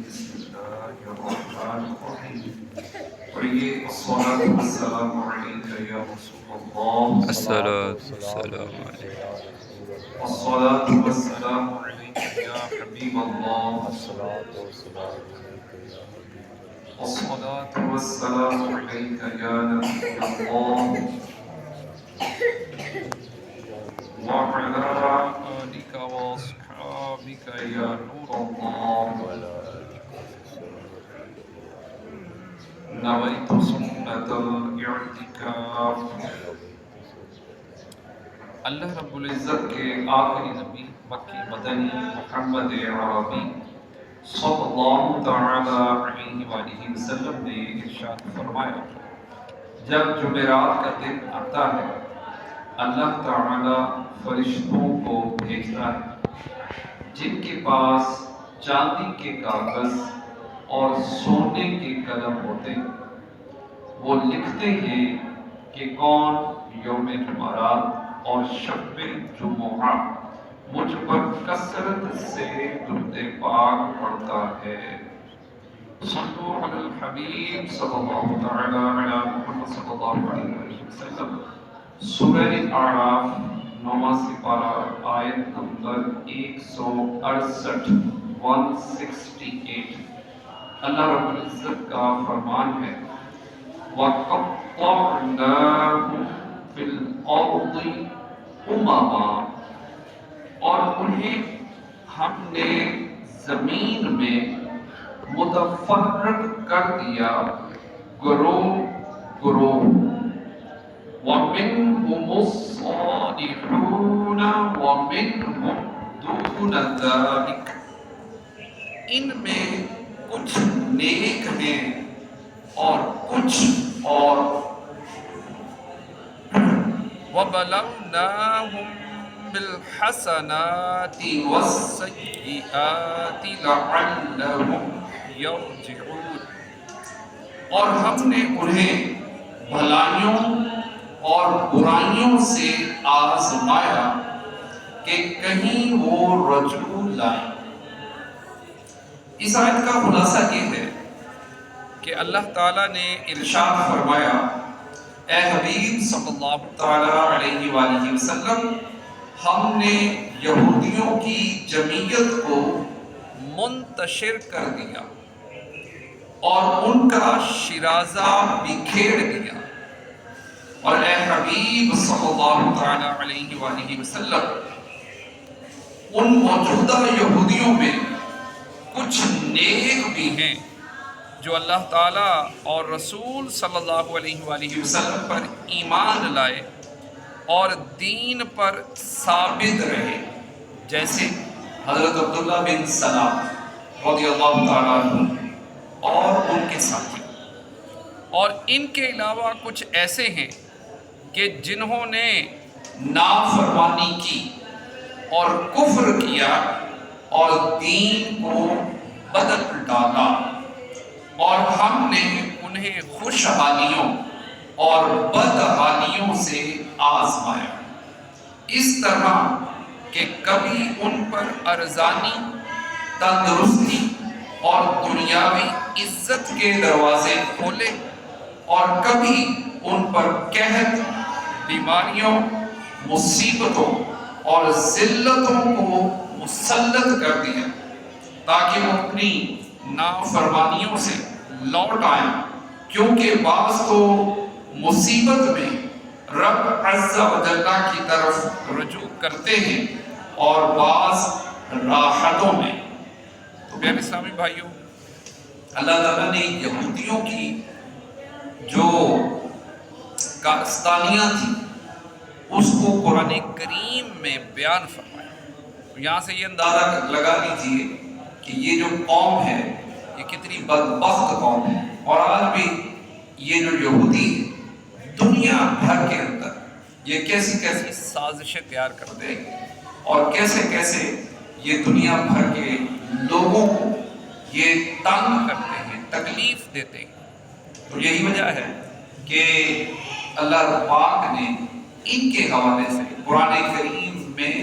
بسم الله الرحمن الرحيم. وهي الصلاة والسلام عليك يا رسول الله. الصلاة والسلام علیکم. والصلاة والسلام عليك يا حبيب الله. والصلاة والسلام عليك يا نبي الله. وعلى آلك وأصحابك يا نور الله. نويت سنة الاعتكاف. اللہ رب العزت کے آخری نبی مکی مدنی محمد عربی صلی اللہ تعالی علیہ وآلہ وسلم نے ارشاد فرمایا، جب جمعرات کا دن آتا ہے اللہ تعالی فرشتوں کو بھیجتا ہے جن کے پاس چاندی کے کاغذ اور سونے کے قلم ہوتے ہیں۔ وہ لکھتے ہیں کہ کون یوم جمعرات اور شب جمعہ مجھ پر کثرت سے درود پاک پڑھتا ہے۔ صلو علی الحبیب صلی اللہ تعالی علی محمد صلی اللہ علیہ وسلم۔ سورہ اعراف 9واں سپارہ آیت نمبر 168 168۔ اللہ رب العزت کا فرمان ہے، وَقَطَّعْنَاهُمْ فِي الْأَرْضِ أُمَمًا، اور انہیں ہم نے زمین میں متفرق کر دیا گروہ گروہ۔ وَمِنْهُمُ الصَّالِحُونَ وَمِنْهُمْ دُونَ ذَلِكَ، ان میں کچھ نیک ہیں اور کچھ اور۔ وَبَلَوْنَاهُمْ بِالْحَسَنَاتِ وَالسَّيِّئَاتِ لَعَلَّهُمْ يَرْجِعُونَ، اور ہم نے انہیں بھلائیوں اور برائیوں سے آزمایا کہ کہیں وہ رجوع لائیں۔ اس آیت کا خلاصہ یہ ہے کہ اللہ تعالیٰ نے ارشاد فرمایا، اے حبیب صلی اللہ تعالیٰ علیہ وآلہ وسلم، ہم نے یہودیوں کی جمعیت کو منتشر کر دیا اور ان کا شیرازہ بکھیر دیا، اور اے حبیب صلی اللہ تعالیٰ علیہ وآلہ وسلم، ان موجودہ یہودیوں میں کچھ نیک بھی ہیں جو اللہ تعالیٰ اور رسول صلی اللہ علیہ وآلہ وسلم پر ایمان لائے اور دین پر ثابت رہے، جیسے حضرت عبداللہ بن سلام رضی اللہ تعالیٰ عنہ اور ان کے ساتھی۔ اور ان کے علاوہ کچھ ایسے ہیں کہ جنہوں نے نافرمانی کی اور کفر کیا اور دین کو بدل ڈالا، اور ہم نے انہیں خوشحالیوں اور بدحالیوں سے آزمایا، اس طرح کہ کبھی ان پر ارزانی، تندرستی اور دنیاوی عزت کے دروازے کھولے، اور کبھی ان پر قحط، بیماریوں، مصیبتوں اور ذلتوں کو مسلط کر دیا تاکہ وہ اپنی نافرمانیوں سے لوٹ آئیں، کیونکہ بعض تو مصیبت میں رب عز و جل کی طرف رجوع کرتے ہیں اور بعض راحتوں میں۔ تو میرے اسلامی بھائیوں، اللہ تعالیٰ نے یہودیوں کی جو کارستانیاں تھیں اس کو قرآن کریم میں بیان فرمایا۔ یہاں سے یہ اندازہ لگا لیجئے کہ یہ جو قوم ہے یہ کتنی بدبخت قوم ہے، اور آج بھی یہ جو یہودی دنیا بھر کے اندر یہ کیسی کیسی سازشیں تیار کرتے ہیں اور کیسے کیسے یہ دنیا بھر کے لوگوں کو یہ تنگ کرتے ہیں، تکلیف دیتے ہیں۔ تو یہی وجہ ہے کہ اللہ پاک نے ان کے حوالے سے قرآن کریم میں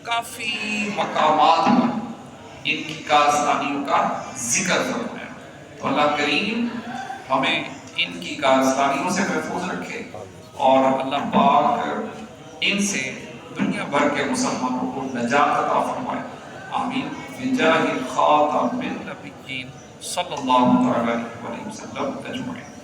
کافی مقامات پر ان کی کارستانیوں کا ذکر فرمایا۔ تو اللہ کریم ہمیں ان کی کارستانیوں سے محفوظ رکھے اور اللہ پاک ان سے دنیا بھر کے مسلمانوں کو نجات عطا فرمائے، آمین، بجاہ خاتم النبیین صلی اللہ علیہ وسلم اجمعین۔